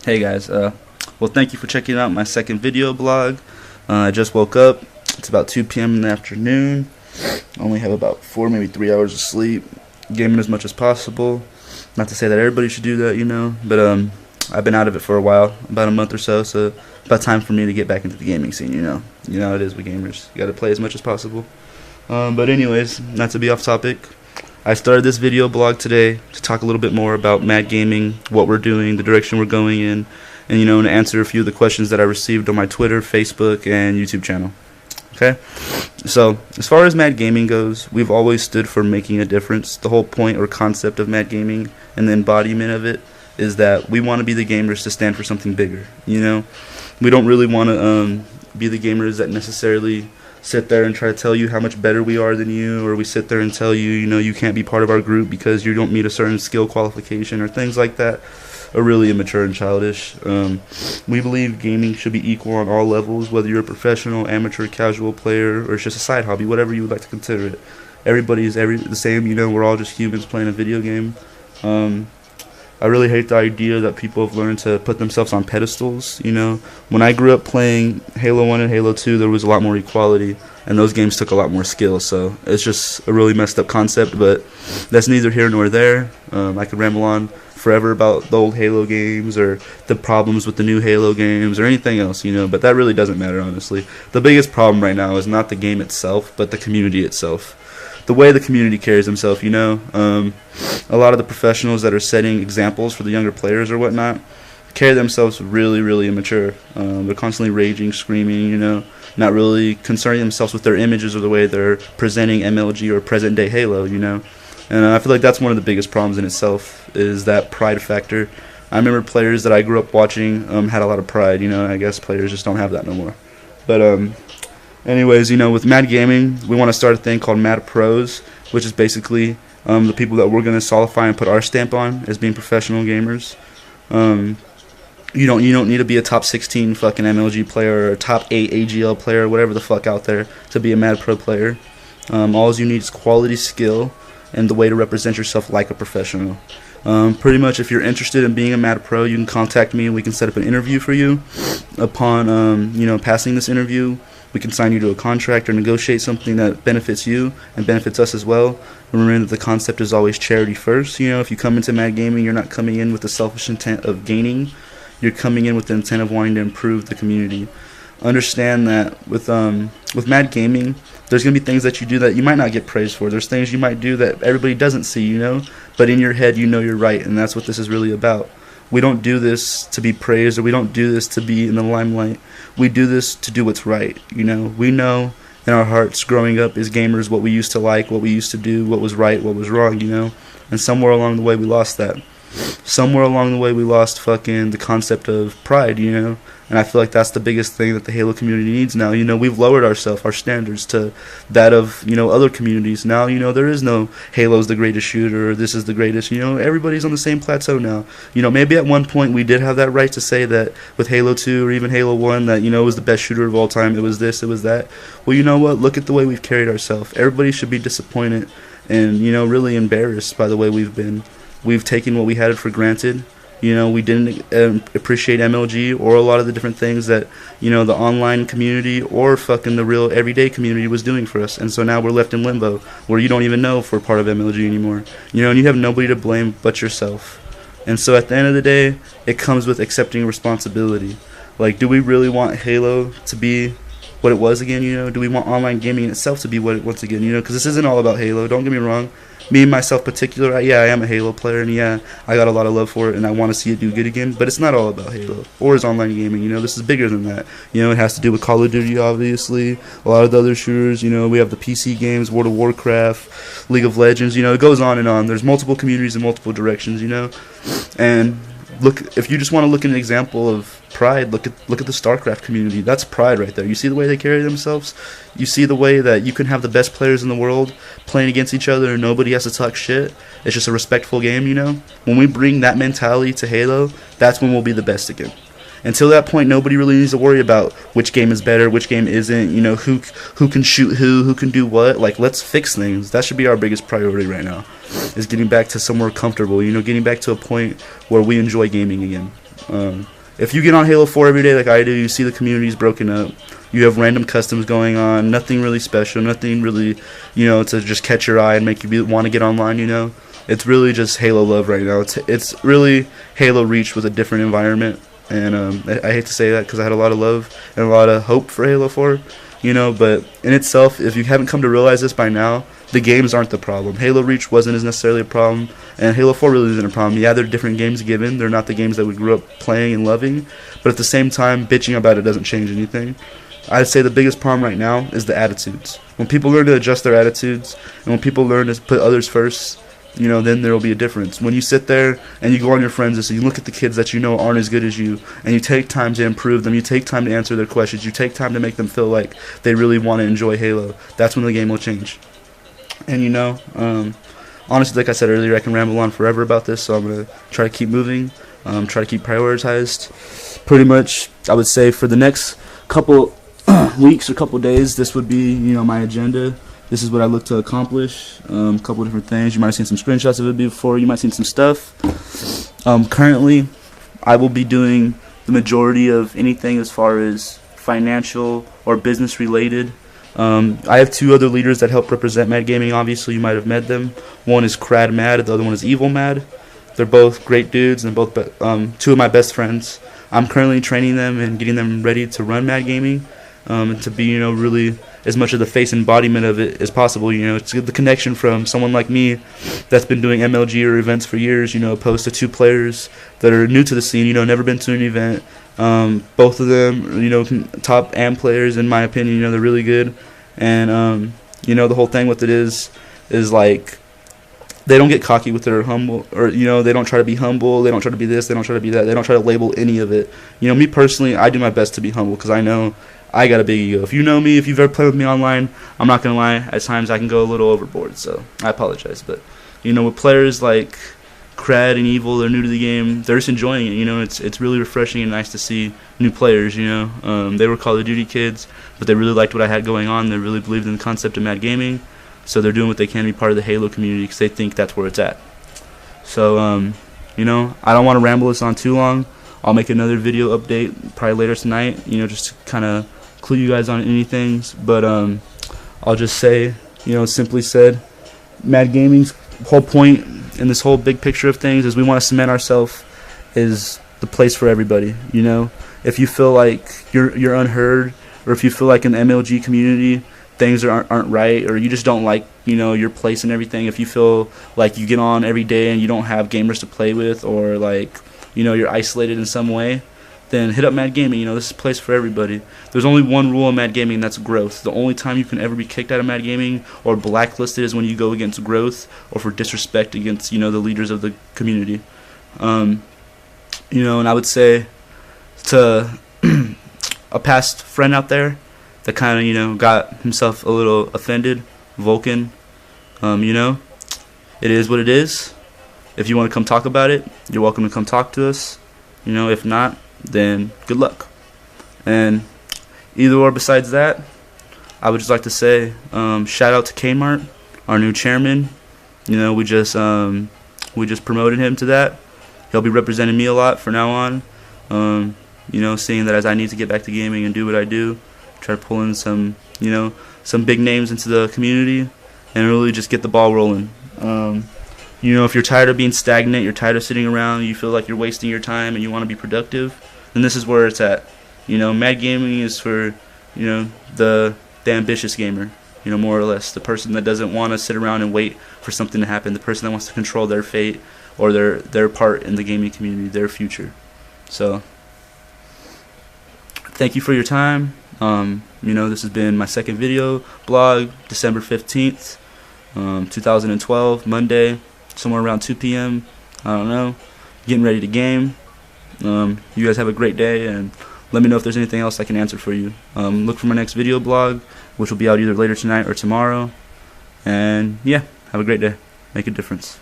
Hey guys, well thank you for checking out my second video blog. I just woke up. It's about 2 p.m. in the afternoon. I only have about 4, maybe 3 hours of sleep. Gaming as much as possible. Not to say that everybody should do that, you know, but I've been out of it for a while, about a month or so, so about time for me to get back into the gaming scene, you know. You know how it is with gamers. You gotta play as much as possible. But anyways, not to be off topic, I started this video blog today to talk a little bit more about Mad Gaming, what we're doing, the direction we're going in, and, you know, to answer a few of the questions that I received on my Twitter, Facebook, and YouTube channel. Okay? So, as far as Mad Gaming goes, we've always stood for making a difference. The whole point or concept of Mad Gaming and the embodiment of it is that we want to be the gamers to stand for something bigger, you know? We don't really want to be the gamers that necessarily sit there and try to tell you how much better we are than you, or we sit there and tell you, you know, you can't be part of our group because you don't meet a certain skill qualification or things like that are really immature and childish. We believe gaming should be equal on all levels, whether you're a professional, amateur, casual player, or it's just a side hobby, whatever you would like to consider it. Everybody is the same, you know, we're all just humans playing a video game. I really hate the idea that people have learned to put themselves on pedestals, you know. When I grew up playing Halo 1 and Halo 2, there was a lot more equality, and those games took a lot more skill, so it's just a really messed up concept, but that's neither here nor there. I could ramble on forever about the old Halo games or the problems with the new Halo games or anything else, you know, but that really doesn't matter, honestly. The biggest problem right now is not the game itself, but the community itself. The way the community carries themselves, you know. A lot of the professionals that are setting examples for the younger players or whatnot carry themselves really, really immature. They're constantly raging, screaming, you know, not really concerning themselves with their images or the way they're presenting MLG or present-day Halo, you know. And I feel like that's one of the biggest problems in itself, is that pride factor. I remember players that I grew up watching had a lot of pride, you know. I guess players just don't have that no more. But anyways, you know, with Mad Gaming, we want to start a thing called Mad Pros, which is basically the people that we're going to solidify and put our stamp on as being professional gamers. You don't need to be a top 16 fucking MLG player or a top 8 AGL player, whatever the fuck out there, to be a Mad Pro player. All you need is quality skill and the way to represent yourself like a professional. Pretty much, if you're interested in being a Mad Pro, you can contact me and we can set up an interview for you. Upon you know, passing this interview, we can sign you to a contract or negotiate something that benefits you and benefits us as well. Remember that the concept is always charity first. You know, if you come into Mad Gaming, you're not coming in with the selfish intent of gaining. You're coming in with the intent of wanting to improve the community. Understand that with Mad Gaming, there's going to be things that you do that you might not get praised for. There's things you might do that everybody doesn't see, you know, but in your head you know you're right, and that's what this is really about. We don't do this to be praised, or we don't do this to be in the limelight. We do this to do what's right, you know. We know in our hearts growing up as gamers what we used to like, what we used to do, what was right, what was wrong, you know. And somewhere along the way we lost that. Somewhere along the way we lost fucking the concept of pride, you know. And I feel like that's the biggest thing that the Halo community needs now. You know, we've lowered ourselves, our standards, to that of, you know, other communities. Now, you know, there is no Halo's the greatest shooter or this is the greatest. You know, everybody's on the same plateau now. You know, maybe at one point we did have that right to say that with Halo 2 or even Halo 1 that, you know, it was the best shooter of all time. It was this, it was that. Well, you know what? Look at the way we've carried ourselves. Everybody should be disappointed and, you know, really embarrassed by the way we've been. We've taken what we had for granted. You know, we didn't appreciate MLG or a lot of the different things that, you know, the online community or fucking the real everyday community was doing for us. And so now we're left in limbo where you don't even know if we're part of MLG anymore. You know, and you have nobody to blame but yourself. And so at the end of the day, it comes with accepting responsibility. Like, do we really want Halo to be what it was again, you know? Do we want online gaming in itself to be what it was again, you know? Because this isn't all about Halo, don't get me wrong. Me and myself particular, yeah, I am a Halo player, and yeah, I got a lot of love for it, and I want to see it do good again, but it's not all about Halo, or its online gaming, you know, this is bigger than that. You know, it has to do with Call of Duty, obviously, a lot of the other shooters, you know, we have the PC games, World of Warcraft, League of Legends, you know, it goes on and on. There's multiple communities in multiple directions, you know, and look, if you just want to look at an example of pride, look at the StarCraft community. That's pride right there. You see the way they carry themselves? You see the way that you can have the best players in the world playing against each other and nobody has to talk shit? It's just a respectful game, you know? When we bring that mentality to Halo, that's when we'll be the best again. Until that point, nobody really needs to worry about which game is better, which game isn't, you know, who can shoot who can do what. Like, let's fix things. That should be our biggest priority right now, is getting back to somewhere comfortable, you know, getting back to a point where we enjoy gaming again. if you get on Halo 4 every day like I do, you see the community's broken up. You have random customs going on, nothing really special, nothing really, to just catch your eye and make you want to get online, It's really just Halo love right now. It's really Halo Reach with a different environment. And I hate to say that because I had a lot of love and a lot of hope for Halo 4, but in itself, if you haven't come to realize this by now, the games aren't the problem. Halo Reach wasn't as necessarily a problem, and Halo 4 really isn't a problem. Yeah, they're different games given. They're not the games that we grew up playing and loving, but at the same time, bitching about it doesn't change anything. I'd say the biggest problem right now is the attitudes. When people learn to adjust their attitudes, and when people learn to put others first, then there will be a difference. When you sit there and you go on your friends list and you look at the kids that aren't as good as you, and you take time to improve them, you take time to answer their questions, you take time to make them feel like they really want to enjoy Halo, that's when the game will change. And honestly, like I said earlier, I can ramble on forever about this, so I'm going to try to keep moving, try to keep prioritized. Pretty much, I would say for the next couple weeks or couple days, this would be, my agenda. This is what I look to accomplish. A couple different things. You might have seen some screenshots of it before. You might have seen some stuff. Currently, I will be doing the majority of anything as far as financial or business related. I have two other leaders that help represent Mad Gaming. Obviously, you might have met them. One is Crad Mad. The other one is Evil Mad. They're both great dudes and both two of my best friends. I'm currently training them and getting them ready to run Mad Gaming. And to be, really as much of the face embodiment of it as possible. It's the connection from someone like me that's been doing MLG or events for years, opposed to two players that are new to the scene, never been to an event. Both of them, top AM players in my opinion. They're really good. And, the whole thing with it is like, they don't get cocky with it or humble, or, they don't try to be humble, they don't try to be this, they don't try to be that, they don't try to label any of it. Me personally, I do my best to be humble because I know I got a big ego. If you know me, if you've ever played with me online, I'm not going to lie, at times I can go a little overboard, so I apologize. But, with players like Crad and Evil, they're new to the game, they're just enjoying it, it's really refreshing and nice to see new players, They were Call of Duty kids, but they really liked what I had going on, they really believed in the concept of Mad Gaming, so they're doing what they can to be part of the Halo community because they think that's where it's at. So, I don't want to ramble this on too long. I'll make another video update probably later tonight, just to kind of clue you guys on anything. But I'll just say, simply said, Mad Gaming's whole point in this whole big picture of things is we want to cement ourselves as the place for everybody. If you feel like you're unheard, or if you feel like in the MLG community things aren't right, or you just don't like your place and everything, if you feel like you get on every day and you don't have gamers to play with, or like you're isolated in some way, then hit up Mad Gaming. This is a place for everybody. There's only one rule in Mad Gaming, and that's growth. The only time you can ever be kicked out of Mad Gaming or blacklisted is when you go against growth or for disrespect against the leaders of the community. And I would say to a past friend out there that kind of got himself a little offended, Vulcan, it is what it is. If you want to come talk about it, you're welcome to come talk to us. If not, then good luck. And either or besides that, I would just like to say shout out to Kmart, our new chairman. We just promoted him to that. He'll be representing me a lot from now on. Seeing that as I need to get back to gaming and do what I do, try to pull in some big names into the community and really just get the ball rolling. If you're tired of being stagnant, you're tired of sitting around, you feel like you're wasting your time and you want to be productive, then this is where it's at. Mad Gaming is for, the ambitious gamer, more or less. The person that doesn't want to sit around and wait for something to happen. The person that wants to control their fate or their part in the gaming community, their future. So, thank you for your time. This has been my second video blog, December 15th, 2012, Monday, somewhere around 2 p.m. I don't know. Getting ready to game. You guys have a great day, and let me know if there's anything else I can answer for you. Look for my next video blog, which will be out either later tonight or tomorrow. And yeah, have a great day. Make a difference.